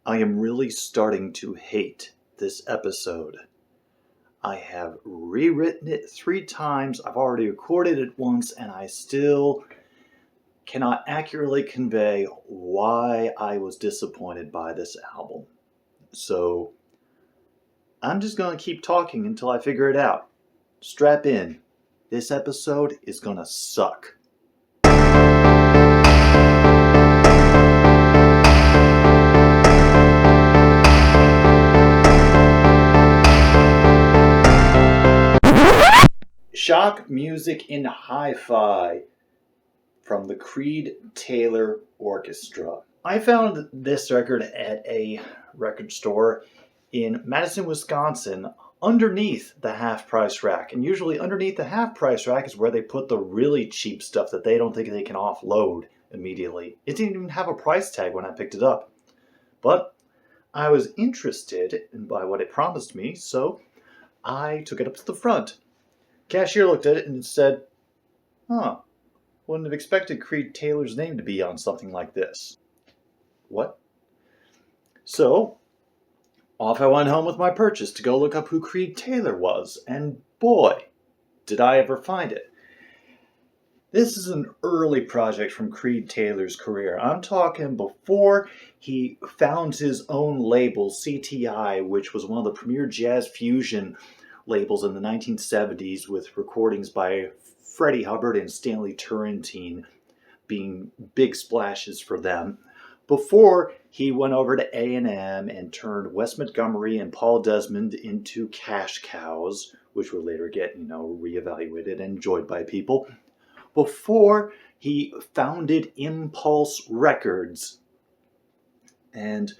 I am really starting to hate this episode. I have rewritten it 3 times, I've already recorded it once, and I still cannot accurately convey why I was disappointed by this album. So, I'm just going to keep talking until I figure it out. Strap in. This episode is going to suck. Shock Music in Hi-Fi from the Creed Taylor Orchestra. I found this record at a record store in Madison, Wisconsin, underneath the half-price rack. And usually underneath the half-price rack is where they put the really cheap stuff that they don't think they can offload immediately. It didn't even have a price tag when I picked it up. But I was interested by what it promised me, so I took it up to the front. Cashier looked at it and said, wouldn't have expected Creed Taylor's name to be on something like this. What? So, off I went home with my purchase to go look up who Creed Taylor was, and boy, did I ever find it. This is an early project from Creed Taylor's career. I'm talking before he found his own label, CTI, which was one of the premier jazz fusion labels in the 1970s, with recordings by Freddie Hubbard and Stanley Turrentine being big splashes for them, before he went over to A&M and turned Wes Montgomery and Paul Desmond into cash cows, which would later get, reevaluated and enjoyed by people, before he founded Impulse Records and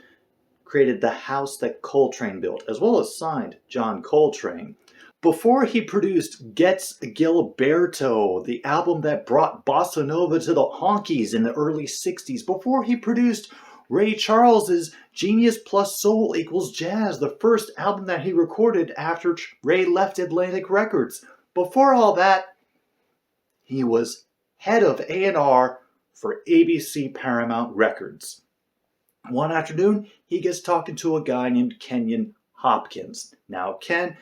created the house that Coltrane built, as well as signed John Coltrane. Before he produced Gets Gilberto, the album that brought bossa nova to the honkies in the early 60s. Before he produced Ray Charles's Genius plus Soul equals Jazz, the first album that he recorded after Ray left Atlantic Records. Before all that, he was head of A&R for ABC Paramount Records. One afternoon, he gets talking to a guy named Kenyon Hopkins. Now, Ken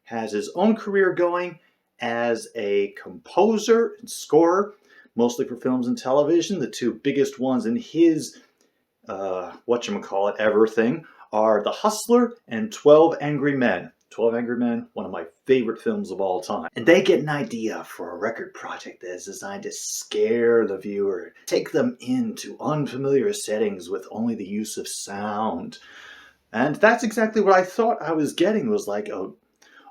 has his own career going as a composer and scorer, mostly for films and television. The 2 biggest ones in his, ever thing, are The Hustler and 12 Angry Men. 12 Angry Men, one of my favorite films of all time. And they get an idea for a record project that is designed to scare the viewer, take them into unfamiliar settings with only the use of sound. And that's exactly what I thought I was getting, was like a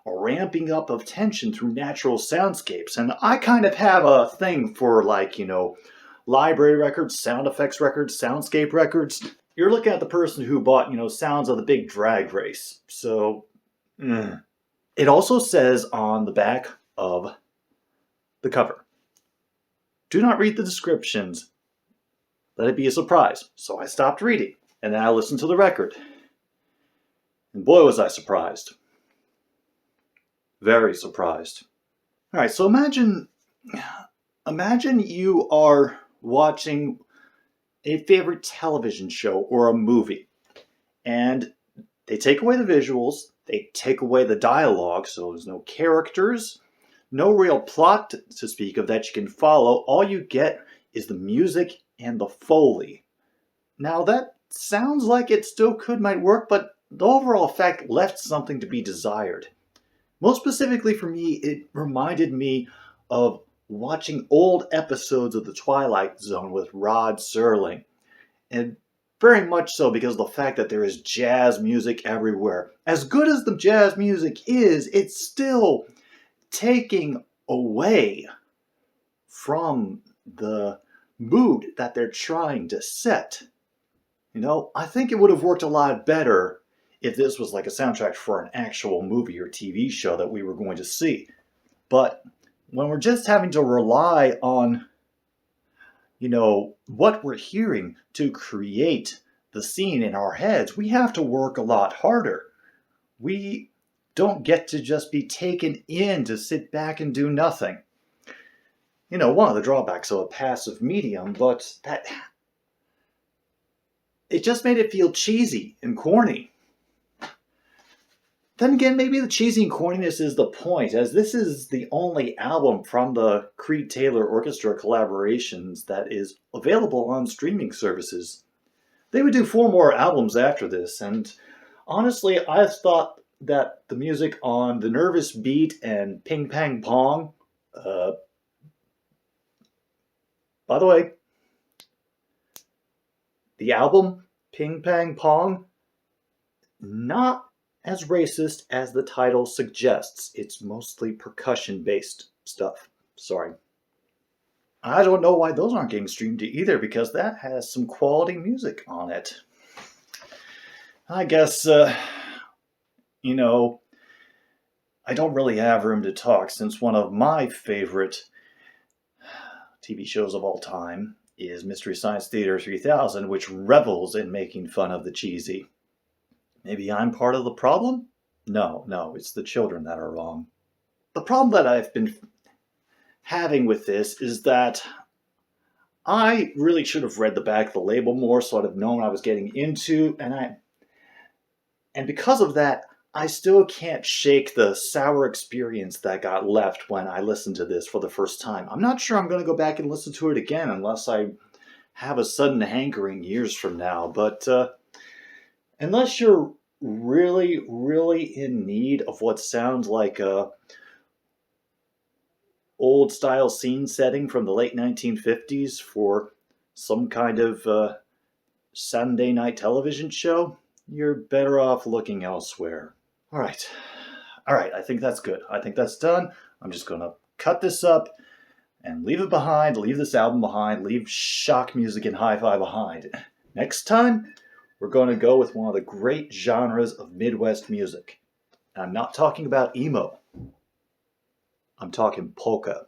ramping up of tension through natural soundscapes. And I kind of have a thing for, library records, sound effects records, soundscape records. You're looking at the person who bought, Sounds of the Big Drag Race. So, It also says on the back of the cover, do not read the descriptions. Let it be a surprise. So I stopped reading, and then I listened to the record. And boy, was I surprised. Very surprised. All right, so imagine you are watching a favorite television show or a movie, and they take away the visuals, they take away the dialogue, so there's no characters, no real plot to speak of that you can follow. All you get is the music and the Foley. Now that sounds like it still might work, but the overall effect left something to be desired. Most specifically for me, it reminded me of watching old episodes of The Twilight Zone with Rod Serling. And very much so because of the fact that there is jazz music everywhere. As good as the jazz music is, it's still taking away from the mood that they're trying to set. I think it would have worked a lot better if this was like a soundtrack for an actual movie or TV show that we were going to see. But when we're just having to rely on, what we're hearing to create the scene in our heads, we have to work a lot harder. We don't get to just be taken in to sit back and do nothing. One of the drawbacks of a passive medium, but it just made it feel cheesy and corny. Then again, maybe the cheesy and corniness is the point, as this is the only album from the Creed-Taylor Orchestra collaborations that is available on streaming services. They would do 4 more albums after this, and honestly, I thought that the music on The Nervous Beat and Ping Pang Pong, by the way, the album Ping Pang Pong, not as racist as the title suggests. It's mostly percussion-based stuff. Sorry. I don't know why those aren't getting streamed either, because that has some quality music on it. I guess, you know, I don't really have room to talk, since one of my favorite TV shows of all time is Mystery Science Theater 3000, which revels in making fun of the cheesy. Maybe I'm part of the problem? No, it's the children that are wrong. The problem that I've been having with this is that I really should have read the back of the label more, so I'd have known what I was getting into, and because of that, I still can't shake the sour experience that got left when I listened to this for the first time. I'm not sure I'm going to go back and listen to it again unless I have a sudden hankering years from now, but unless you're really, really in need of what sounds like a old-style scene setting from the late 1950s for some kind of Sunday night television show, you're better off looking elsewhere. All right, I think that's good. I think that's done. I'm just going to cut this up and leave it behind, leave this album behind, leave shock music and hi-fi behind. Next time, we're going to go with one of the great genres of Midwest music. And I'm not talking about emo. I'm talking polka.